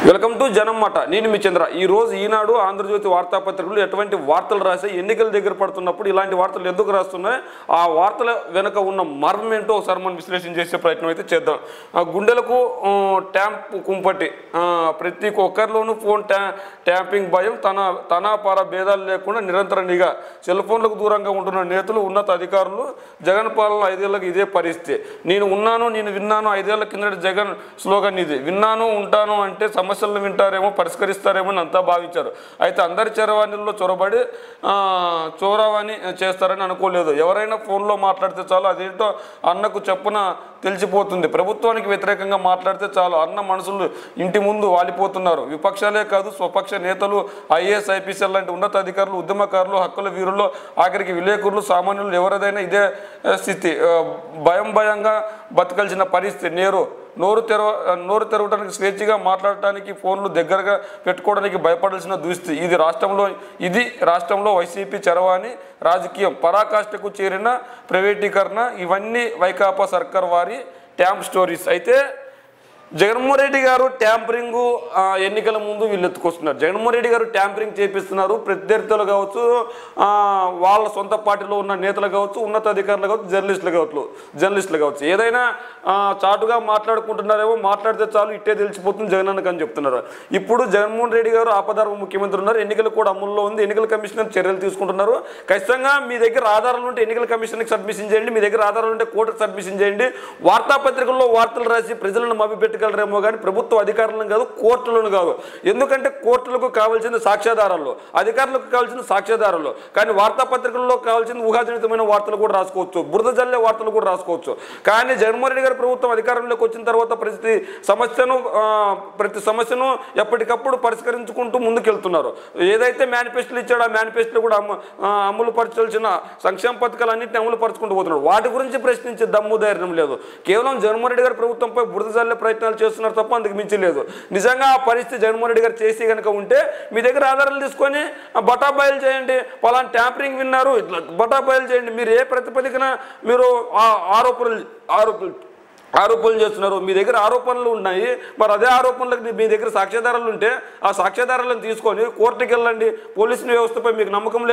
Welcome to జనం మాట. నేను మీ చంద్ర. ఈ రోజు ఈనాడు ఆంధ్రజ్యోతి వార్తాపత్రికలు ఎటువంటి వార్తలు రాశాయి, ఎన్నికల దగ్గర పడుతున్నప్పుడు ఇలాంటి వార్తలు ఎందుకు రాస్తున్నాయి, ఆ వార్తల వెనుక ఉన్న మర్మం ఏంటో ఒకసారి మనం విశ్లేషణ చేసే ప్రయత్నం అయితే చేద్దాం. గుండెలకు ట్యాంప్ కుంపటి, ప్రతి ఒక్కరిలోనూ ఫోన్ ట్యాంపింగ్ భయం, తన పర భేదాలు లేకుండా నిరంతర నిఘా, సెల్ ఫోన్లకు దూరంగా ఉంటున్న నేతలు, ఉన్నత అధికారులు. జగన్ పాలన 5 ఏళ్ళకి ఇదే పరిస్థితి. నేను ఉన్నాను, నేను విన్నాను. 5 ఏళ్ల కిందట జగన్ స్లోగన్ ఇది. విన్నాను ఉంటాను అంటే సమస్యలను వింటారేమో, పరిష్కరిస్తారేమో అని అంతా భావించారు. అయితే అందరి చరవాణిల్లో చొరబడి చోరవాణి చేస్తారని అనుకోలేదు. ఎవరైనా ఫోన్లో మాట్లాడితే చాలు, అదేంటో అన్నకు చెప్పున తెలిసిపోతుంది. ప్రభుత్వానికి వ్యతిరేకంగా మాట్లాడితే చాలు, అన్న మనసులు ఇంటి ముందు వాలిపోతున్నారు. విపక్షాలే కాదు, స్వపక్ష నేతలు, ఐఏఎస్ ఐపీఎస్ లాంటి ఉన్నత అధికారులు, ఉద్యమకారులు, హక్కుల వీరుల్లో ఆఖరికి విలేకరులు, సామాన్యులు ఎవరిదైనా ఇదే స్థితి. భయంగా బతకాల్సిన పరిస్థితి. నోరు తెరవడానికి, స్వేచ్ఛగా మాట్లాడటానికి, ఫోన్లు దగ్గరగా పెట్టుకోవడానికి భయపడాల్సిన దుస్థితి. ఇది రాష్ట్రంలో వైసీపీ చరవాణి రాజకీయం. పరాకాష్ఠకు చేరిన ప్రైవేటీకరణ, ఇవన్నీ వైకాపా సర్కార్ వారి ట్యాంప్ స్టోరీస్. అయితే జగన్మోహన్ రెడ్డి గారు ట్యాంపరింగ్ ఎన్నికల ముందు వీళ్ళు ఎత్తుకొస్తున్నారు. జగన్మోహన్ రెడ్డి గారు ట్యాంపరింగ్ చేపిస్తున్నారు. ప్రత్యర్థులు కావచ్చు, వాళ్ళ సొంత పార్టీలో ఉన్న నేతలు కావచ్చు, ఉన్నత అధికారులు కావచ్చు, జర్నలిస్టులు కావచ్చు, ఏదైనా చాటుగా మాట్లాడుకుంటున్నారేమో, మాట్లాడితే చాలు ఇట్టే తెలిసిపోతుంది జగనన్నకు అని చెప్తున్నారు. ఇప్పుడు జగన్మోహన్ రెడ్డి గారు ఆపదార్వ ముఖ్యమంత్రి ఉన్నారు. ఎన్నికలు కూడా అమల్లో ఉంది. ఎన్నికల కమిషన్ చర్యలు తీసుకుంటున్నారు. ఖచ్చితంగా మీ దగ్గర ఆధారాలు ఉంటే ఎన్నికల కమిషన్కి సబ్మిషన్ చేయండి. మీ దగ్గర ఆధారాలు ఉంటే కోర్టుకు సబ్మిషన్ చేయండి. వార్తాపత్రికల్లో వార్తలు రాసి ప్రజలను మభ్యపెట్టగలరేమో కానీ ప్రభుత్వ అధికారులను కాదు, కోర్టులను కాదు. ఎందుకంటే కోర్టులకు కావాల్సింది సాక్ష్యాధారాలు, అధికారులకు కావాల్సింది సాక్ష్యాధారాలు. కానీ వార్తాపత్రికల్లో కావాల్సింది ఊహాజనితమైన వార్తలు కూడా రాసుకోవచ్చు, బురద జల్లే వార్తలు కూడా రాసుకోవచ్చు. కానీ జగన్మోహన్ రెడ్డి గారి ప్రభుత్వం అధికారంలోకి వచ్చిన తర్వాత ప్రతి సమస్యను ఎప్పటికప్పుడు పరిష్కరించుకుంటూ ముందుకెళ్తున్నారు. ఏదైతే మేనిఫెస్టోలు ఇచ్చాడో ఆ మేనిఫెస్టోలో కూడా అమలు పరచాల్సిన సంక్షేమ పథకాలన్నింటినీ అమలు పరుచుకుంటూ పోతున్నాడు. వాటి గురించి ప్రశ్నించే దమ్ము ధైర్యం లేదు. కేవలం జగన్మోహన్ రెడ్డి గారి ప్రభుత్వంపై బురద జల్లే ప్రయత్నాలు చేస్తున్నారు తప్ప అందుకు మించి లేదు. నిజంగా ఆ పరిస్థితి జగన్మోహన్ రెడ్డి గారు చేసి కనుక ఉంటే మీ దగ్గర ఆధారాలు తీసుకొని బటాబాయిలు చేయండి. పలానా ట్యాంపరింగ్ విన్నారు, ఇట్లా బటాబాయిలు చేయండి. మీరు ఏ ప్రతిపదికన మీరు ఆరోపణలు చేస్తున్నారు. మీ దగ్గర ఆరోపణలు ఉన్నాయి. మరి అదే ఆరోపణలకు మీ దగ్గర సాక్ష్యాధారాలు ఉంటే ఆ సాక్ష్యాధారాలను తీసుకొని కోర్టుకి వెళ్ళండి. పోలీసు వ్యవస్థపై మీకు నమ్మకం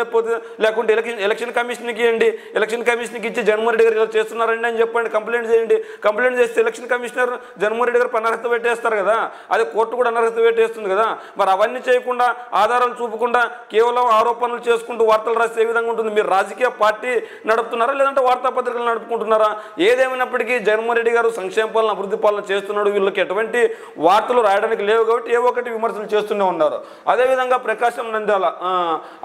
లేకుంటే ఎలక్షన్ కమిషన్కి ఇవ్వండి. ఎలక్షన్ కమిషన్కి ఇచ్చి జగన్మోహన్ రెడ్డి గారు చేస్తున్నారండి అని చెప్పండి, కంప్లైంట్ చేయండి. కంప్లైంట్ చేస్తే ఎలక్షన్ కమిషనర్ జగన్మోహన్ రెడ్డి గారు అనర్హత పెట్టేస్తారు కదా, అదే కోర్టు కూడా అనర్హత పెట్టేస్తుంది కదా. మరి అవన్నీ చేయకుండా, ఆధారాలు చూపకుండా, కేవలం ఆరోపణలు చేసుకుంటూ వార్తలు రాస్తే ఏ విధంగా ఉంటుంది? మీరు రాజకీయ పార్టీ నడుపుతున్నారా, లేదంటే వార్తాపత్రికలు నడుపుకుంటున్నారా? ఏదేమైనప్పటికీ జగన్మోహన్ రెడ్డి గారు సంక్షేమ పాలన, అభివృద్ధి పాలన చేస్తున్నాడు. వీళ్ళకి ఎటువంటి వార్తలు రాయడానికి లేవు కాబట్టి ఏ ఒక్కటి విమర్శలు చేస్తూనే ఉన్నారు. అదేవిధంగా ప్రకాశం నంద్యాల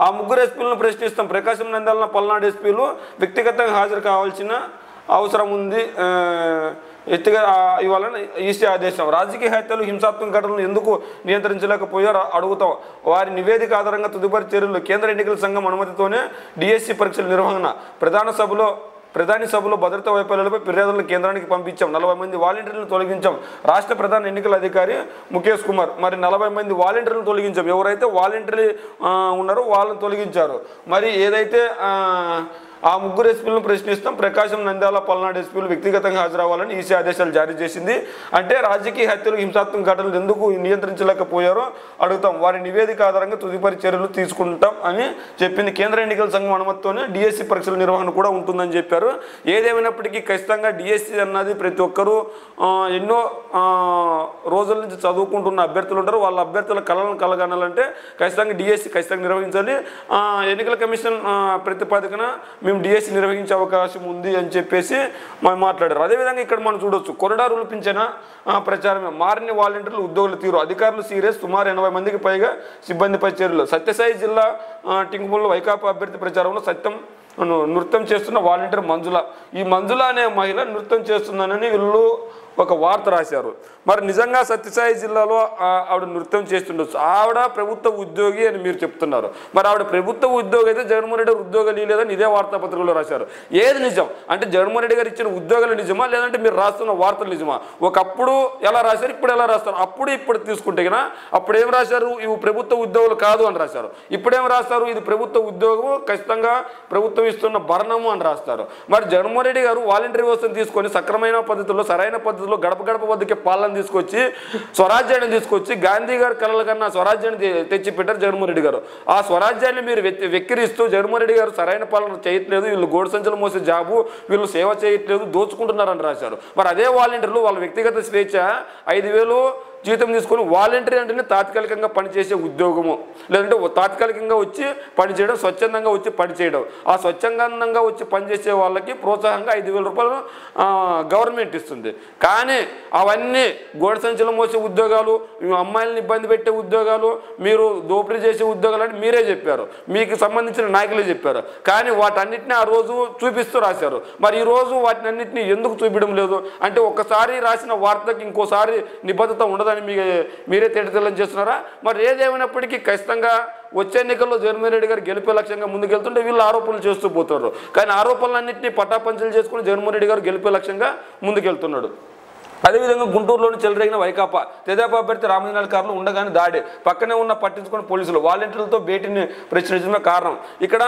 ఆ ముగ్గురు ఎస్పీలను ప్రశ్నిస్తాం. ప్రకాశం నంద్యాల పల్నాడు ఎస్పీలు వ్యక్తిగతంగా హాజరు కావాల్సిన అవసరం ఉంది, ఎత్తుగా ఇవ్వాలని ఈసీ ఆదేశం. రాజకీయ హత్యలు, హింసాత్మక ఘటనలు ఎందుకు నియంత్రించలేకపోయారో అడుగుతాం. వారి నివేదిక ఆధారంగా తదుపరి చర్యలు. కేంద్ర ఎన్నికల సంఘం అనుమతితోనే డిఎస్సి పరీక్షల నిర్వహణ. ప్రధాని సభలో భద్రతా వైఫల్యాలపై ఫిర్యాదులను కేంద్రానికి పంపించాం. 40 మంది వాలంటీర్లను తొలగించాం. రాష్ట్ర ప్రధాన ఎన్నికల అధికారి ముఖేష్ కుమార్. మరి 40 మంది వాలంటీర్లను తొలగించాం. ఎవరైతే వాలంటీర్లు ఉన్నారో వాళ్ళని తొలగించారు. మరి ఏదైతే ఆ ముగ్గురు ఎస్పీలను ప్రశ్నిస్తాం. ప్రకాశం, నంద్యాల, పల్నాడు ఎస్పీలు వ్యక్తిగతంగా హాజరవ్వాలని ఈసీ ఆదేశాలు జారీ చేసింది. అంటే రాజకీయ హత్యలు, హింసాత్మక ఘటనలు ఎందుకు నియంత్రించలేకపోయారో అడుగుతాం. వారి నివేదిక ఆధారంగా తుదిపరి చర్యలు తీసుకుంటాం అని చెప్పింది. కేంద్ర ఎన్నికల సంఘం అనుమతితోనే డిఎస్సి పరీక్షల నిర్వహణ కూడా ఉంటుందని చెప్పారు. ఏదేమైనప్పటికీ ఖచ్చితంగా డిఎస్సి అన్నది ప్రతి ఒక్కరూ ఎన్నో రోజుల నుంచి చదువుకుంటున్న అభ్యర్థులు ఉంటారు. వాళ్ళ అభ్యర్థుల కళలను కలగనాలంటే ఖచ్చితంగా డిఎస్సి ఖచ్చితంగా నిర్వహించాలి. ఎన్నికల కమిషన్ ప్రతిపాదికన మేము డిఎస్సి నిర్వహించే అవకాశం ఉంది అని చెప్పేసి మనం మాట్లాడారు. అదేవిధంగా ఇక్కడ మనం చూడొచ్చు, కొరడా రూల్పించిన ప్రచారమే. మారిన వాలంటీర్లు, ఉద్యోగుల తీరు. అధికారులు సీరియస్. సుమారు 80 మందికి పైగా సిబ్బందిపై చర్యలు. సత్యసాయి జిల్లా టింకుమూరులో వైకాపా అభ్యర్థి ప్రచారంలో నృత్యం చేస్తున్న వాలంటీర్ మంజుల. ఈ మంజుల అనే మహిళ నృత్యం చేస్తుందని వీళ్ళు ఒక వార్త రాశారు. మరి నిజంగా సత్యసాయి జిల్లాలో ఆవిడ నృత్యం చేస్తుండొచ్చు. ఆవిడ ప్రభుత్వ ఉద్యోగి అని మీరు చెప్తున్నారు. మరి ఆవిడ ప్రభుత్వ ఉద్యోగి అయితే జగన్మోహన్ రెడ్డి గారు ఉద్యోగాలు ఇవ్వలేదని ఇదే వార్తాపత్రికలో రాశారు. ఏది నిజం? అంటే జగన్మోహన్ రెడ్డి గారు ఇచ్చిన ఉద్యోగాలు నిజమా, లేదంటే మీరు రాస్తున్న వార్తలు నిజమా? ఒకప్పుడు ఎలా రాశారు, ఇప్పుడు ఎలా రాస్తారు? ఇప్పుడు తీసుకుంటే కన్నా అప్పుడు ఏం రాశారు? ఇవి ప్రభుత్వ ఉద్యోగులు కాదు అని రాశారు. ఇప్పుడేం రాస్తారు? ఇది ప్రభుత్వ ఉద్యోగం, ఖచ్చితంగా ప్రభుత్వం ఇస్తున్న భరణము అని రాస్తారు. మరి జగన్మోహన్ రెడ్డి గారు వాలంటీర్ వ్యవస్థను తీసుకొని సక్రమైన పద్ధతుల్లో, సరైన పద్ధతుల్లో పద్ధతిలో గడప గడప వద్దకే పాలన తీసుకొచ్చి స్వరాజ్యాన్ని తీసుకొచ్చి గాంధీ గారి కళల కన్నా స్వరాజ్యాన్ని తెచ్చి పెట్టారు జగన్మోహన్ రెడ్డి గారు. ఆ స్వరాజ్యాన్ని మీరు వెక్కిరిస్తూ జగన్మోహన్ రెడ్డి గారు సరైన పాలన చేయట్లేదు, వీళ్ళు గోడు సంచులు మోసే జాబు, వీళ్ళు సేవ చేయట్లేదు, దోచుకుంటున్నారని రాశారు. మరి అదే వాలంటీర్లు వాళ్ళ వ్యక్తిగత స్వేచ్ఛ 5,000 జీతం తీసుకొని వాలంటీర్ అంటేనే తాత్కాలికంగా పనిచేసే ఉద్యోగము, లేదంటే తాత్కాలికంగా వచ్చి పనిచేయడం, స్వచ్ఛందంగా వచ్చి పనిచేయడం. ఆ స్వచ్ఛందంగా వచ్చి పనిచేసే వాళ్ళకి ప్రోత్సాహంగా 5,000 రూపాయలు గవర్నమెంట్ ఇస్తుంది. కానీ అవన్నీ గోడ సంచులు మోసే ఉద్యోగాలు, అమ్మాయిలను ఇబ్బంది పెట్టే ఉద్యోగాలు, మీరు దోపిడీ చేసే ఉద్యోగాలు అని మీరే చెప్పారు, మీకు సంబంధించిన నాయకులే చెప్పారు. కానీ వాటన్నిటిని ఆ రోజు చూపిస్తూ రాశారు. మరి ఈరోజు వాటిని అన్నింటినీ ఎందుకు చూపించడం లేదు అంటే ఒకసారి రాసిన వార్తకి ఇంకోసారి నిబద్ధత ఉండదని మీరే తేటతెల్లం చేస్తున్నారా? మరి ఏదేమైనప్పటికీ ఖచ్చితంగా వచ్చే ఎన్నికల్లో జగన్మోహన్ రెడ్డి గారు గెలిపే లక్ష్యంగా ముందుకెళ్తుంటే వీళ్ళు ఆరోపణలు చేస్తూ పోతారు. కానీ ఆరోపణలన్నింటినీ పటాపంచలు చేసుకుని జగన్మోహన్ రెడ్డి గారు గెలిపే లక్ష్యంగా ముందుకెళ్తున్నాడు. అదేవిధంగా గుంటూరులోని చెలరేగిన వైకాపా తెదేపా అభ్యర్థి రామజనాల కారులో ఉండగానే దాడి, పక్కనే ఉన్న పట్టించుకుని పోలీసులు వాలంటీర్లతో భేటీని ప్రశ్నించడమే కారణం. ఇక్కడ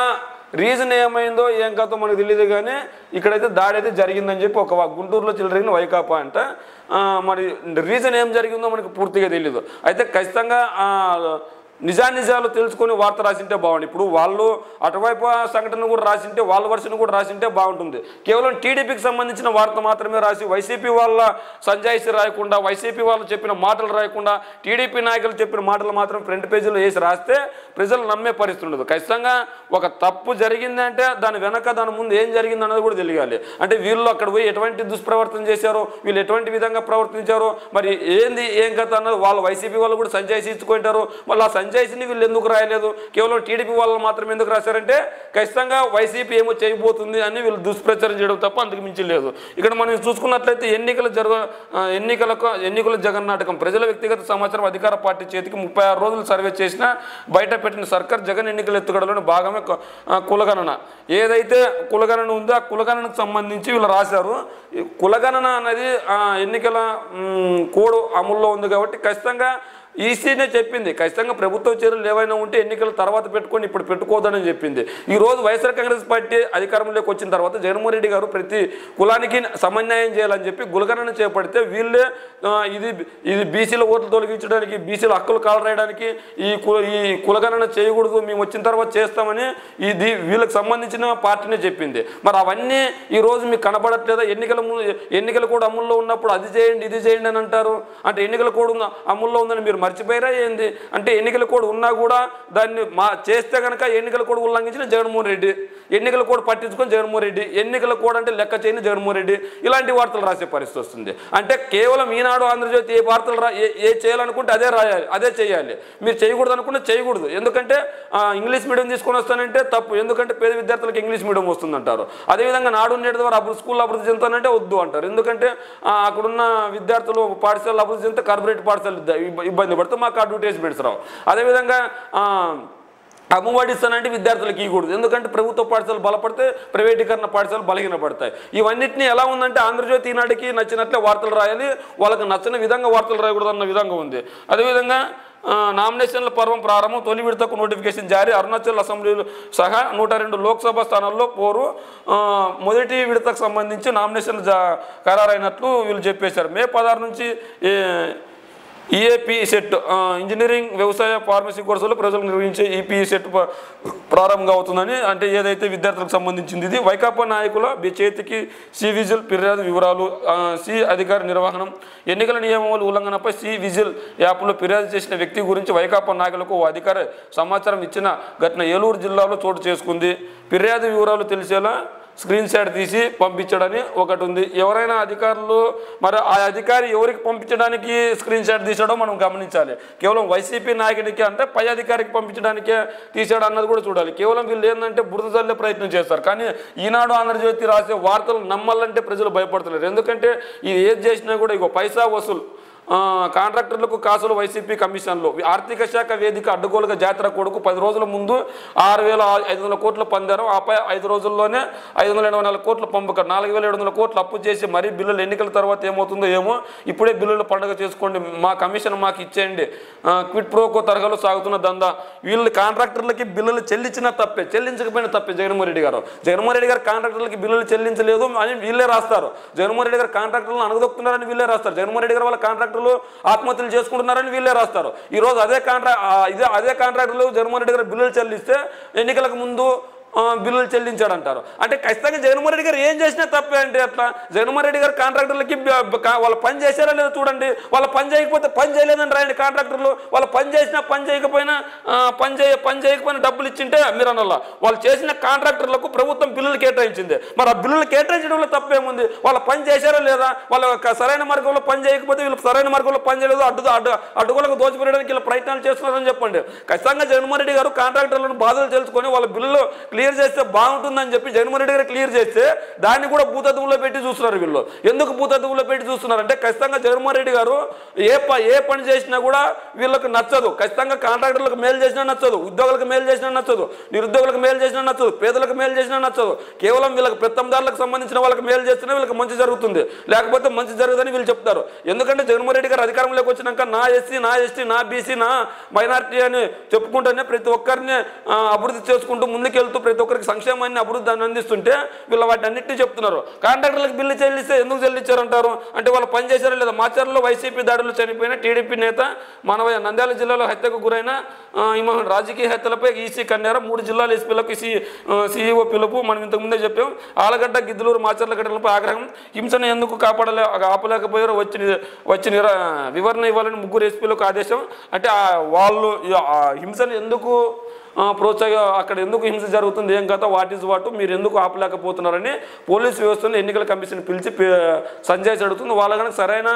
రీజన్ ఏమైందో ఏం కాదో మనకు తెలియదు, కానీ ఇక్కడైతే దాడి అయితే జరిగిందని చెప్పి ఒక గుంటూరులో చెలరేగిన వైకాపా అంట. మరి రీజన్ ఏం జరిగిందో మనకు పూర్తిగా తెలియదు. అయితే ఖచ్చితంగా నిజానిజాలు తెలుసుకొని వార్త రాసింటే బాగుంది. ఇప్పుడు వాళ్ళు అటువైపు సంఘటన కూడా రాసింటే, వాళ్ళ వర్షన్ కూడా రాసింటే బాగుంటుంది. కేవలం టీడీపీకి సంబంధించిన వార్త మాత్రమే రాసి వైసీపీ వాళ్ళ సంజాయిషి రాయకుండా, వైసీపీ వాళ్ళు చెప్పిన మాటలు రాయకుండా, టీడీపీ నాయకులు చెప్పిన మాటలు మాత్రం ఫ్రంట్ పేజీలో వేసి రాస్తే ప్రజలు నమ్మే పరిస్థితి ఉండదు. ఖచ్చితంగా ఒక తప్పు జరిగిందంటే దాని వెనక దాని ముందు ఏం జరిగింది అన్నది కూడా తెలియాలి. అంటే వీళ్ళు అక్కడ పోయి ఎటువంటి దుష్ప్రవర్తన చేశారో, వీళ్ళు ఎటువంటి విధంగా ప్రవర్తించారో, మరి ఏంది ఏం కథ అన్నది వాళ్ళు వైసీపీ వాళ్ళు కూడా సంజాయిషి ఇచ్చుకుంటారు. మళ్ళీ ఆ సంజాయిషిని వీళ్ళు ఎందుకు రాయలేదు, కేవలం టీడీపీ వాళ్ళు మాత్రం ఎందుకు రాశారంటే ఖచ్చితంగా వైసీపీ ఏమో చేయబోతుంది అని వీళ్ళు దుష్ప్రచారం చేయడం తప్ప అంతకు మించి లేదు. ఇక్కడ మనం చూసుకున్నట్లయితే ఎన్నికల జగన్నాటకం, ప్రజల వ్యక్తిగత సమాచారం అధికార పార్టీ చేతికి 36 రోజులు సర్వే చేసినా బయట పెట్టిన సర్కార్ జగన్ ఎన్నికల ఎత్తుగడలోని భాగమే కులగణన. ఏదైతే కులగణన ఉందో ఆ కులగణనకు సంబంధించి వీళ్ళు రాశారు. కులగణన అనేది ఎన్నికల కోడ్ అమల్లో ఉంది కాబట్టి ఖచ్చితంగా ఈసీనే చెప్పింది, ఖచ్చితంగా ప్రభుత్వ చర్యలు ఏవైనా ఉంటే ఎన్నికల తర్వాత పెట్టుకొని ఇప్పుడు పెట్టుకోదని చెప్పింది. ఈరోజు వైఎస్ఆర్ కాంగ్రెస్ పార్టీ అధికారంలోకి వచ్చిన తర్వాత జగన్మోహన్ రెడ్డి గారు ప్రతి కులానికి సమన్యాయం చేయాలని చెప్పి కులగణన చేపడితే వీళ్ళే ఇది బీసీల ఓట్లు తొలగించడానికి, బీసీల హక్కులు కాలరాయడానికి ఈ కులగణన చేయకూడదు, మేము వచ్చిన తర్వాత చేస్తామని ఇది వీళ్ళకి సంబంధించిన పార్టీనే చెప్పింది. మరి అవన్నీ ఈరోజు మీకు కనబడట్లేదా? ఎన్నికల కోడ్ అమల్లో ఉన్నప్పుడు అది చేయండి ఇది చేయండి అని అంటారు. అంటే ఎన్నికల కోడ్ అమల్లో ఉందని మీరు మర్చిపోయారా ఏంది? అంటే ఎన్నికల కోడ్ ఉన్నా కూడా దాన్ని చేస్తే కనుక ఎన్నికల కోడ్ ఉల్లంఘించిన జగన్మోహన్ రెడ్డి, ఎన్నికల కోడ్ పట్టించుకొని జగన్మోహన్ రెడ్డి, ఎన్నికల కోడ్ అంటే లెక్క చేయని జగన్మోహన్ రెడ్డి, ఇలాంటి వార్తలు రాసే పరిస్థితి వస్తుంది. అంటే కేవలం ఈనాడు ఆంధ్రజ్యోతి ఏ వార్తలు ఏ చేయాలనుకుంటే అదే రాయాలి, అదే చేయాలి. మీరు చేయకూడదు అనుకుంటే చేయకూడదు. ఎందుకంటే ఇంగ్లీష్ మీడియం తీసుకొని వస్తానంటే తప్పు, ఎందుకంటే పేద విద్యార్థులకు ఇంగ్లీష్ మీడియం వస్తుందంటారు. అదేవిధంగా నాడు నేడు ద్వారా స్కూల్ అభివృద్ధి చెందుతానంటే వద్దు అంటారు. ఎందుకంటే అక్కడున్న విద్యార్థులు పాఠశాలలు అభివృద్ధి చెందితే కార్పొరేట్ పాఠశాలలు ఇబ్బంది పడితే మాకు అడ్వర్టైజ్మెంట్స్ రావు. అదేవిధంగా అమ్మఒడి ఇస్తానంటే విద్యార్థులకు ఇవ్వకూడదు, ఎందుకంటే ప్రభుత్వ పాఠశాలలు బలపడితే ప్రైవేటీకరణ పాఠశాలలు బలహీనపడతాయి. ఇవన్నిటిని ఎలా ఉందంటే ఆంధ్రజ్యోతి ఈనాటికి నచ్చినట్లే వార్తలు రాయాలి, వాళ్ళకి నచ్చిన విధంగా వార్తలు రాయకూడదు అన్న విధంగా ఉంది. అదేవిధంగా నామినేషన్ల పర్వం ప్రారంభం, తొలి విడతకు నోటిఫికేషన్ జారీ, అరుణాచల్ అసెంబ్లీలు సహా 102 లోక్సభ స్థానాల్లో పోరు. మొదటి విడతకు సంబంధించి నామినేషన్లు ఖరారైనట్లు వీళ్ళు చెప్పేశారు. మే 16 నుంచి ఈఏపీ సెట్ ఇంజనీరింగ్, వ్యవసాయ, ఫార్మసీ కోర్సులు ప్రజలు నిర్వహించే ఈపీఈ సెట్ ప్రారంభంగా అవుతుందని, అంటే ఏదైతే విద్యార్థులకు సంబంధించింది ఇది. వైకాపా నాయకుల చేతికి సి విజిల్ ఫిర్యాదు వివరాలు, సి అధికార నిర్వహణం, ఎన్నికల నియమావళి ఉల్లంఘనపై సి విజిల్ యాప్లో ఫిర్యాదు చేసిన వ్యక్తి గురించి వైకాపా నాయకులకు ఓ అధికార సమాచారం ఇచ్చిన ఘటన ఏలూరు జిల్లాలో చోటు చేసుకుంది. ఫిర్యాదు వివరాలు తెలిసేలా స్క్రీన్ షాట్ తీసి పంపించడని ఒకటి ఉంది. ఎవరైనా అధికారులు మరి ఆ అధికారి ఎవరికి పంపించడానికి స్క్రీన్ షాట్ తీసాడో మనం గమనించాలి. కేవలం వైసీపీ నాయకుడికి అంటే పై అధికారికి పంపించడానికే తీసాడు అన్నది కూడా చూడాలి. కేవలం వీళ్ళు ఏంటంటే బురద చల్లే ప్రయత్నం చేస్తారు. కానీ ఈనాడు ఆంధ్రజ్యోతి రాసే వార్తలు నమ్మాలంటే ప్రజలు భయపడుతున్నారు. ఎందుకంటే ఇది ఏది చేసినా కూడా ఇగో పైసా వసూలు, కాంట్రాక్టర్లకు కాసులు వైసీపీ కమిషన్లు ఆర్థిక శాఖ వేదిక అడ్డగోలుగా జాతర కొడుకు 10 రోజుల ముందు 6,500 కోట్లు పొందారు. ఆపై 5 రోజుల్లోనే 584 కోట్ల పంపకం 4,700 కోట్లు అప్పు చేసి మరీ బిల్లులు ఎన్నికల తర్వాత ఏమవుతుందో ఏమో. ఇప్పుడే బిల్లులు పండుగ చేసుకోండి, మా కమిషన్ మాకు ఇచ్చేయండి. క్విట్ ప్రోకో తరహాలో సాగుతున్న దందా. వీళ్ళు కాంట్రాక్టర్లకి బిల్లులు చెల్లించినా తప్పే, చెల్లించకపోయినా తప్పే. జగన్మోహన్ రెడ్డి గారు కాంట్రాక్టర్లకి బిల్లులు చెల్లించలేదు అని వీళ్ళే రాస్తారు. జగన్మోహన్ రెడ్డి గారు కాంట్రాక్టర్లను అనగదొక్కుతున్నారని వీళ్ళే రాస్తారు. జగన్మోహన్ రెడ్డి గారు వాళ్ళ కాంట్రాక్టర్లు ఆత్మహత్యలు చేసుకుంటున్నారని వీళ్ళే రాస్తారు. ఈరోజు అదే కాంట్రాక్టర్లు జగన్మోహన్ రెడ్డి గారు బిల్లులు చెల్లిస్తే ఎన్నికలకు ముందు బిల్లులు చెల్లించాడు అంటారు. అంటే ఖచ్చితంగా జగన్మోహన్ రెడ్డి గారు ఏం చేసినా తప్పే. అంటే అట్లా జగన్మోహన్ రెడ్డి గారు కాంట్రాక్టర్లకి వాళ్ళ పని చేశారా లేదో చూడండి. వాళ్ళ పని చేయకపోతే పని చేయలేదని రాయండి. కాంట్రాక్టర్లు వాళ్ళ పని చేసినా పని చేయకపోయినా డబ్బులు ఇచ్చింటే మీరు అనాల. వాళ్ళు చేసిన కాంట్రాక్టర్లకు ప్రభుత్వం బిల్లులు కేటాయించింది. మరి ఆ బిల్లులు కేటాయించడంలో తప్పేముంది? వాళ్ళ పని చేశారా లేదా? వాళ్ళ సరైన మార్గంలో పని చేయకపోతే వీళ్ళు సరైన మార్గంలో పని చేయలేదు, అడ్డుగోలకు దోచిపెట్టడానికి వీళ్ళు ప్రయత్నాలు చేస్తున్నారని చెప్పండి. ఖచ్చితంగా జగన్మోహన్ రెడ్డి గారు కాంట్రాక్టర్లను బాధలు తెలుసుకొని వాళ్ళ బిల్లులు క్లియర్ చేస్తే బాగుంటుందని చెప్పి జగన్మోహన్ రెడ్డి గారు క్లియర్ చేస్తే దాన్ని కూడా భూతత్వంలో పెట్టి చూస్తున్నారు వీళ్ళు. ఎందుకు భూతత్వంలో పెట్టి చూస్తున్నారంటే ఖచ్చితంగా జగన్మోహన్ రెడ్డి గారు ఏ పని చేసినా కూడా వీళ్ళకి నచ్చదు. ఖచ్చితంగా కాంట్రాక్టర్లకు మేలు చేసినా నచ్చదు, ఉద్యోగులకు మేలు చేసినా నచ్చదు, నిరుద్యోగులకు మేలు చేసినా నచ్చదు, పేదలకు మేలు చేసినా నచ్చదు. కేవలం వీళ్ళకి పెత్తందారులకు సంబంధించిన వాళ్ళకి మేలు చేస్తేనే వీళ్ళకి మంచి జరుగుతుంది, లేకపోతే మంచి జరగదని వీళ్ళు చెప్తారు. ఎందుకంటే జగన్మోహన్ రెడ్డి గారు అధికారంలోకి వచ్చినాక నా ఎస్సీ, నా ఎస్టీ, నా బీసీ, నా మైనారిటీ అని చెప్పుకుంటూనే ప్రతి ఒక్కరిని అభివృద్ధి చేసుకుంటూ ముందుకెళ్తూ ప్రతి ఒక్కరికి సంక్షేమాన్ని అభివృద్ధిని అందిస్తుంటే వీళ్ళు వాటి అన్నింటినీ చెప్తున్నారు. కాంట్రాక్టర్లకు బిల్లు చెల్లిస్తే ఎందుకు చెల్లించారంటారు? అంటే వాళ్ళు పని చేశారా లేదా? మాచర్లలో వైసీపీ దాడులు చనిపోయిన టీడీపీ నేత మానవయ్య, నంద్యాల జిల్లాలో హత్యకు గురైన రాజకీయ హత్యలపై ఈసీ కన్నేర 3 జిల్లాల ఎస్పీలకు సీఈఓ పిలుపు. మనం ఇంతకుముందే చెప్పాం. ఆలగడ్డ, గిద్దలూరు, మాచర్ల ఘటనలపై ఆగ్రహం. హింసను ఎందుకు ఆపలేకపోయారో వచ్చి వివరణ ఇవ్వాలని 3 ఎస్పీలకు ఆదేశం. అంటే వాళ్ళు హింసను ఎందుకు అక్కడ ఎందుకు హింస జరుగుతుంది, ఏం కదా, వాట్ ఈజ్ వాట్, మీరు ఎందుకు ఆపలేకపోతున్నారని పోలీసు వ్యవస్థను ఎన్నికల కమిషన్ పిలిచి సంజయ్ అడుగుతుంది. వాళ్ళ కనుక సరైన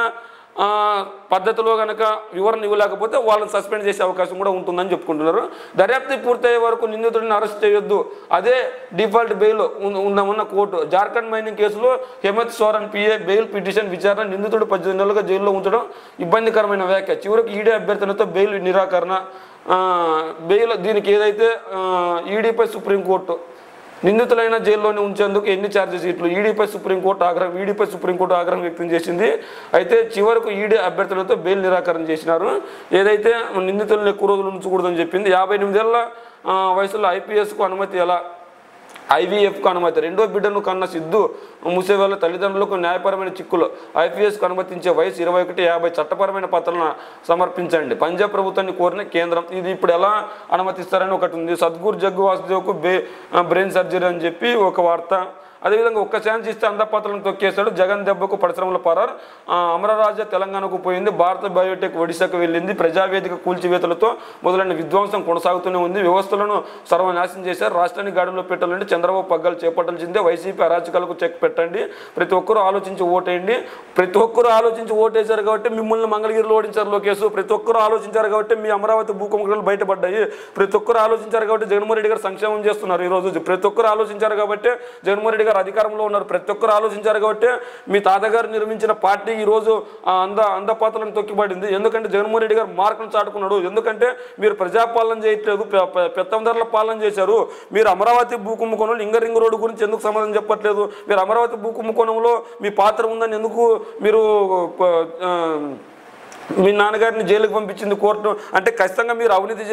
పద్ధతిలో కనుక వివరణ ఇవ్వలేకపోతే వాళ్ళని సస్పెండ్ చేసే అవకాశం కూడా ఉంటుందని చెప్పుకుంటున్నారు. దర్యాప్తు పూర్తయ్యే వరకు నిందితుడిని అరెస్ట్ చేయొద్దు, అదే డిఫాల్ట్ బెయిల్ ఉందామన్న కోర్టు. జార్ఖండ్ మైనింగ్ కేసులో Hemant Soren PA bail petition విచారణ. నిందితుడు 18 నెలలుగా జైల్లో ఉంచడం ఇబ్బందికరమైన వ్యాఖ్య. చివరికి ఈడీ అభ్యర్థనతో బెయిల్ నిరాకరణ. బెయిల్ దీనికి ఏదైతే ఈడీపై సుప్రీంకోర్టు నిందితులైన జైల్లోనే ఉంచేందుకు ఎన్ని ఛార్జెస్ షీట్లు ఈడీపై సుప్రీంకోర్టు ఆగ్రహం వ్యక్తం చేసింది. అయితే చివరకు ఈడీ అభ్యర్థులతో బెయిల్ నిరాకరణ చేసినారు. ఏదైతే నిందితులను ఎక్కువ రోజులు ఉంచకూడదని చెప్పింది. 58 ఏళ్ల వయసులో ఐపీఎస్కు అనుమతి ఎలా? ఐవీఎఫ్కు అనుమతి. 2వ బిడ్డను కన్న సిద్ధు మూసేవేళ తల్లిదండ్రులకు న్యాయపరమైన చిక్కులు. ఐపీఎస్కు అనుమతించే వయసు 21-50. చట్టపరమైన పత్రాలను సమర్పించండి. పంజాబ్ ప్రభుత్వాన్ని కోరిన కేంద్రం. ఇది ఇప్పుడు ఎలా అనుమతిస్తారని ఒకటి ఉంది. సద్గురు జగ్గు వాసుదేవ్కు బ్రెయిన్ సర్జరీ అని చెప్పి ఒక వార్త. అదేవిధంగా ఒక్క ఛాన్స్ ఇస్తే అందపాత్రలను తొక్కేశాడు. జగన్ దెబ్బకు పరిశ్రమల పరారు. అమరరాజ తెలంగాణకు పోయింది. భారత బయోటెక్ ఒడిశాకు వెళ్ళింది. ప్రజావేదిక కూల్చివేతలతో మొదలైన విధ్వంసం కొనసాగుతూనే ఉంది. వ్యవస్థలను సర్వనాశనం చేశారు. రాష్ట్రాన్ని గాడిలో పెట్టాలంటే చంద్రబాబు పగ్గాలు చేపట్టాల్సిందే. వైసీపీ అరాచకాలకు చెక్ పెట్టండి. ప్రతి ఒక్కరూ ఆలోచించి ఓటేయండి. ప్రతి ఒక్కరూ ఆలోచించి ఓటేశారు కాబట్టి మిమ్మల్ని మంగళగిరిలో ఓడించారు లోకేష్. ప్రతి ఒక్కరూ ఆలోచించారు కాబట్టి మీ అమరావతి భూకంపాలు బయటపడ్డాయి. ప్రతి ఒక్కరూ ఆలోచించారు కాబట్టి జగన్మోహన్ రెడ్డి గారు సంక్షేమం చేస్తున్నారు. ఈరోజు ప్రతి ఒక్కరూ ఆలోచించారు కాబట్టి జగన్మోహన్ రెడ్డి గారు అధికారంలో ఉన్నారు. ప్రతి ఒక్కరు ఆలోచించారు కాబట్టి మీ తాతగారు నిర్మించిన పార్టీ ఈరోజు అందపాత్రలను తొక్కిపడింది. ఎందుకంటే జగన్మోహన్ రెడ్డి గారు మార్కును చాటుకున్నాడు. ఎందుకంటే మీరు ప్రజాపాలన చేయట్లేదు, పెత్తందారుల పాలన చేశారు. మీరు అమరావతి భూకుంభకోణంలో రింగ్ రోడ్డు గురించి ఎందుకు సమాధానం చెప్పట్లేదు? మీరు అమరావతి భూకుంభకోణంలో మీ పాత్ర ఉందని ఎందుకు మీరు మీ నాన్నగారిని జైలుకు పంపించింది కోర్టు? అంటే ఖచ్చితంగా మీరు అవినీతి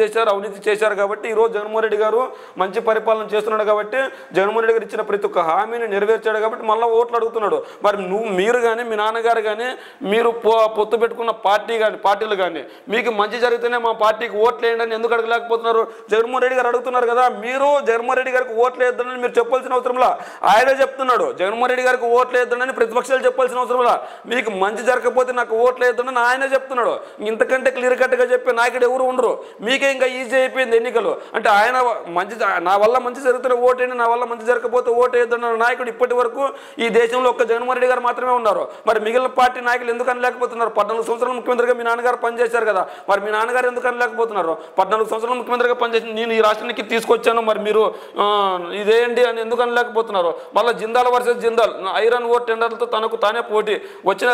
చేశారు కాబట్టి ఈరోజు జగన్మోహన్ రెడ్డి గారు మంచి పరిపాలన చేస్తున్నాడు కాబట్టి జగన్మోహన్ రెడ్డి గారు ఇచ్చిన ప్రతి ఒక్క హామీని నెరవేర్చాడు కాబట్టి మళ్ళీ ఓట్లు అడుగుతున్నాడు. మరి మీరు కానీ మీ నాన్నగారు కానీ మీరు పొత్తు పెట్టుకున్న పార్టీలు కానీ మీకు మంచి జరిగితేనే మా పార్టీకి ఓట్లు వేయండి అని ఎందుకు అడగలేకపోతున్నారు? జగన్మోహన్ రెడ్డి గారు అడుగుతున్నారు కదా. మీరు జగన్మోహన్ రెడ్డి గారికి ఓట్లు వేద్దామని మీరు చెప్పాల్సిన అవసరంలా ఆయనే చెప్తున్నాడు. జగన్మోహన్ రెడ్డి గారికి ఓట్లు వేద్దామని ప్రతిపక్షాలు చెప్పాల్సిన అవసరంలా. మీకు మంచి జరగకపోతే నాకు ఓట్లు వేద్దామని ఆయనే చెప్తున్నాడు. ఇంతకంటే క్లియర్ కట్గా చెప్పే నాయకుడు ఎవరు ఉండరు. మీకే ఇంకా ఈజీ అయిపోయింది ఎన్నికలు. అంటే ఆయన మంచి, నా వల్ల మంచి జరుగుతున్న ఓటేయండి, నా వల్ల మంచి జరగకపోతే ఓటేయద్దన్న నాయకుడు ఇప్పటి వరకు ఈ దేశంలో ఒక్క జగన్మోహన్ రెడ్డి గారు మాత్రమే ఉన్నారు. మరి మిగిలిన పార్టీ నాయకులు ఎందుకు అనలేకపోతున్నారు? 14 సంవత్సరాలు ముఖ్యమంత్రిగా మీ నాన్నగారు పనిచేశారు కదా, మరి మీ నాన్నగారు ఎందుకు అనలేకపోతున్నారు? 14 సంవత్సరాలు ముఖ్యమంత్రిగా పనిచేసి నేను ఈ రాష్ట్రానికి తీసుకొచ్చాను, మరి మీరు ఇదేంటి అని ఎందుకు అనలేకపోతున్నారు? మళ్ళీ Jindal versus Jindal iron ore టెండర్లతో తనకు తానే పోటీ. వచ్చిన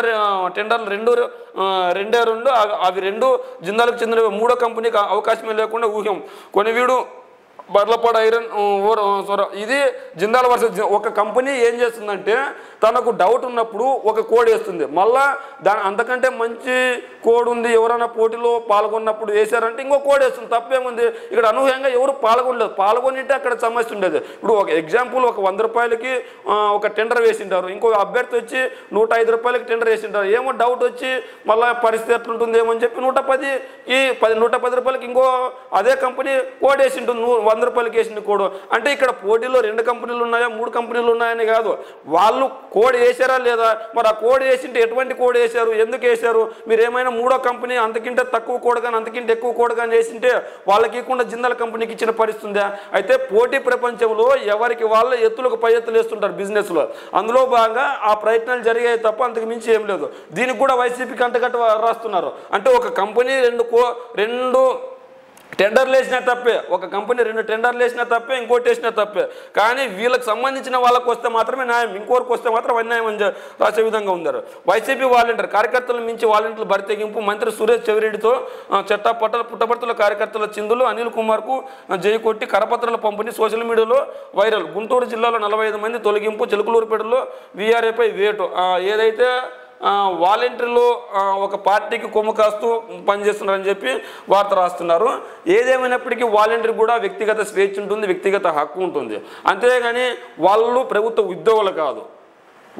టెండర్లు రెండే అవి రెండు జిందాల్కి చెందిన మూడో కంపెనీకి అవకాశమే లేకుండా ఊహ్యం. కొనివీడు బర్లపాడు ఐరన్ ఓర్ ఇది జిందాల్ వర్సెస్ ఒక కంపెనీ ఏం చేస్తుందంటే తనకు డౌట్ ఉన్నప్పుడు ఒక కోడ్ వేస్తుంది, మళ్ళా అంతకంటే మంచి కోడ్ ఉంది ఎవరైనా పోటీలో పాల్గొన్నప్పుడు వేశారంటే ఇంకో కోడ్ వేస్తుంది. తప్పేముంది? ఇక్కడ అనూహ్యంగా ఎవరు పాల్గొనలేదు, పాల్గొనింటే అక్కడ సమస్య ఉండేది. ఇప్పుడు ఒక ఎగ్జాంపుల్, ఒక 100 రూపాయలకి ఒక టెండర్ వేసింటారు, ఇంకో అభ్యర్థి వచ్చి 105 రూపాయలకి టెండర్ వేసింటారు. ఏమో డౌట్ వచ్చి మళ్ళీ పరిస్థితి ఎట్లుంటుంది ఏమో అని చెప్పి 110 రూపాయలకి ఇంకో అదే కంపెనీ కోడ్ వేసి ఉంటుంది, 100 రూపాయలకి వేసింది కోడ్. అంటే ఇక్కడ పోటీలో 2 కంపెనీలు ఉన్నాయా 3 కంపెనీలు ఉన్నాయని కాదు, వాళ్ళు కోడ్ వేసారా లేదా, మరి ఆ కోడ్ వేసింటే ఎటువంటి కోడ్ వేశారు, ఎందుకు వేశారు? మీరు ఏమైనా మూడో కంపెనీ అంతకింటే తక్కువ కోడ్ కానీ అంతకింటే ఎక్కువ కోడ్ కానీ వేసింటే వాళ్ళకి ఇవ్వకుండా జిందాల్ కంపెనీకి ఇచ్చిన పరిస్థితి ఉందా? అయితే పోటీ ప్రపంచంలో ఎవరికి వాళ్ళ ఎత్తులకు పై ఎత్తులు వేస్తుంటారు బిజినెస్లో, అందులో భాగంగా ఆ ప్రయత్నాలు జరిగాయి తప్ప అంతకు మించి ఏం లేదు. దీనికి కూడా వైసీపీకి అంతకట్ట రాస్తున్నారు. అంటే ఒక కంపెనీ రెండు టెండర్లు వేసినా తప్పే, ఒక కంపెనీ 2 టెండర్లు వేసినా తప్పే, ఇంకోటి వేసినా తప్పే. కానీ వీళ్ళకి సంబంధించిన వాళ్ళకి వస్తే మాత్రమే న్యాయం, ఇంకోరికి వస్తే మాత్రం అన్యాయం అని రాసే విధంగా ఉన్నారు. వైసీపీ వాలంటీర్ కార్యకర్తలను మించి వాలంటీర్లు బరితెగింపు. మంత్రి సురేష్ చెవిరెడ్డితో పుట్టపర్తుల కార్యకర్తల చిందులు అనిల్ కుమార్కు జైకొట్టి కరపత్రాల పంపిణీ సోషల్ మీడియాలో వైరల్. గుంటూరు జిల్లాలో 45 మంది తొలగింపు. చిలుకలూరుపేటలో వీఆర్ఏపై వేటు. ఏదైతే వాలంటీర్లు ఒక పార్టీకి కొమ్ము కాస్తూ పనిచేస్తున్నారని చెప్పి వార్త రాస్తున్నారు. ఏదేమైనప్పటికీ వాలంటీర్ కూడా వ్యక్తిగత స్వేచ్ఛ ఉంటుంది, వ్యక్తిగత హక్కు ఉంటుంది. అంతేగాని వాళ్ళు ప్రభుత్వ ఉద్యోగులు కాదు,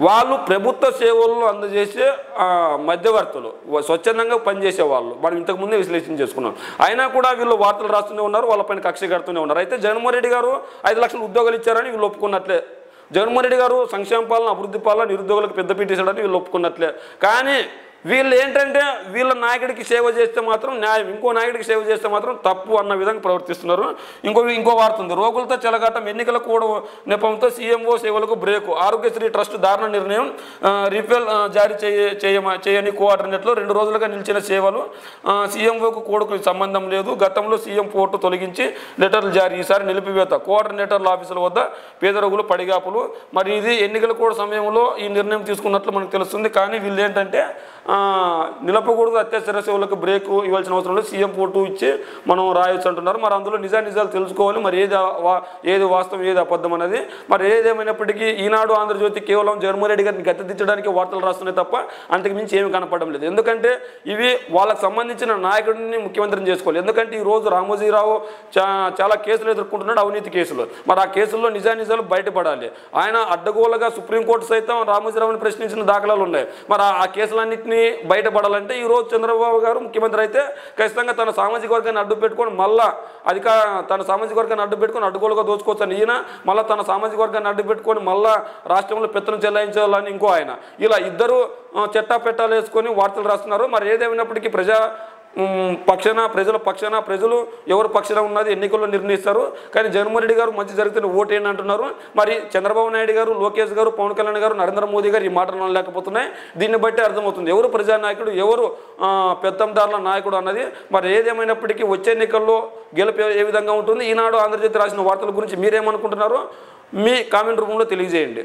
వాళ్ళు ప్రభుత్వ సేవలను అందజేసే మధ్యవర్తులు, స్వచ్ఛందంగా పనిచేసే వాళ్ళు. మనం ఇంతకుముందే విశ్లేషణ చేసుకున్నాం. అయినా కూడా వీళ్ళు వార్తలు రాస్తూనే ఉన్నారు, వాళ్ళపైన కక్ష కడుతూనే ఉన్నారు. అయితే జగన్మోహన్ రెడ్డి గారు 5 లక్షల ఉద్యోగాలు ఇచ్చారని వీళ్ళు ఒప్పుకున్నట్లే. జగన్మోహన్ రెడ్డి గారు సంక్షేమ పాలన, అభివృద్ధి పాలన, నిరుద్యోగులకు పెద్దపీట వేసాడని వీళ్ళు ఒప్పుకున్నట్లే. కానీ వీళ్ళు ఏంటంటే వీళ్ళ నాయకుడికి సేవ చేస్తే మాత్రం న్యాయం, ఇంకో నాయకుడికి సేవ చేస్తే మాత్రం తప్పు అన్న విధంగా ప్రవర్తిస్తున్నారు. ఇంకో వార్త ఉంది. రోగులతో చెలగాటం, ఎన్నికల కూడా నెపంతో సీఎంఓ సేవలకు బ్రేకు. ఆరోగ్యశ్రీ ట్రస్ట్ దారుణ నిర్ణయం. రిఫెల్ జారీ చేయని కోఆర్డినేట్లో 2 రోజులుగా నిలిచిన సేవలు. సీఎంఓకు కోడుకు సంబంధం లేదు. గతంలో సీఎం పోర్టు తొలగించి లెటర్లు జారీ, ఈసారి నిలిపివేత. కోఆర్డినేటర్ల ఆఫీసుల వద్ద పేద రోగులు పడిగాపులు. మరి ఇది ఎన్నికల కూడా సమయంలో ఈ నిర్ణయం తీసుకున్నట్లు మనకు తెలుస్తుంది. కానీ వీళ్ళు ఏంటంటే నిలపకూడదు, అత్యవసర సేవలకు బ్రేక్ ఇవ్వాల్సిన అవసరం లేదు, సీఎం ఫోటో ఇచ్చి మనం రాయొచ్చు అంటున్నారు. మరి అందులో నిజాలు తెలుసుకోవాలి, మరి ఏది వాస్తవం ఏది అబద్ధం అనేది. మరి ఏదేమైనప్పటికీ ఈనాడు ఆంధ్రజ్యోతి కేవలం జగన్మోహన్ రెడ్డి గారిని గద్దెదించడానికి వార్తలు రాస్తున్నాయి తప్ప అంతకు మించి ఏమి కనపడడం లేదు. ఎందుకంటే ఇవి వాళ్ళకు సంబంధించిన నాయకుడిని ముఖ్యమంత్రిని చేసుకోవాలి. ఎందుకంటే ఈరోజు రామోజీరావు చాలా కేసులు ఎదుర్కొంటున్నాడు, అవినీతి కేసులు. మరి ఆ కేసుల్లో నిజాలు బయటపడాలి. ఆయన అడ్డగోలుగా సుప్రీంకోర్టు సైతం రామోజీరావుని ప్రశ్నించిన దాఖలాలు ఉన్నాయి. మరి ఆ కేసులన్నింటినీ బయటపడాలంటే ఈరోజు చంద్రబాబు గారు ముఖ్యమంత్రి అయితే ఖచ్చితంగా తన సామాజిక వర్గాన్ని అడ్డు పెట్టుకొని మళ్ళా తన సామాజిక వర్గాన్ని అడ్డు పెట్టుకొని అడ్డుగోలుగా దోచుకోవచ్చని ఈయన, మళ్ళీ తన సామాజిక వర్గాన్ని అడ్డు పెట్టుకొని మళ్ళా రాష్ట్రంలో పెత్తనం చెల్లాయించాలని ఇంకో ఆయన, ఇలా ఇద్దరు చట్టాపెట్టాలు వేసుకొని వార్తలు రాస్తున్నారు. మరి ఏదేమైనప్పటికీ ప్రజల పక్షాన ప్రజలు ఎవరు పక్షాన ఉన్నది ఎన్నికల్లో నిర్ణయిస్తారు. కానీ జగన్మోహన్ రెడ్డి గారు మంచి జరుగుతున్న ఓటు ఏంటి అంటున్నారు. మరి చంద్రబాబు నాయుడు గారు, లోకేష్ గారు, పవన్ కళ్యాణ్ గారు, నరేంద్ర మోదీ గారు ఈ మాటలు అనలేకపోతున్నాయి. దీన్ని బట్టి అర్థమవుతుంది ఎవరు ప్రజానాయకుడు, ఎవరు పెత్తందారుల నాయకుడు అన్నది. మరి ఏదేమైనప్పటికీ వచ్చే ఎన్నికల్లో గెలుపు ఏ విధంగా ఉంటుంది, ఈనాడు ఆంధ్రజ్యోతి రాసిన వార్తల గురించి మీరేమనుకుంటున్నారో మీ కామెంట్ రూపంలో తెలియజేయండి.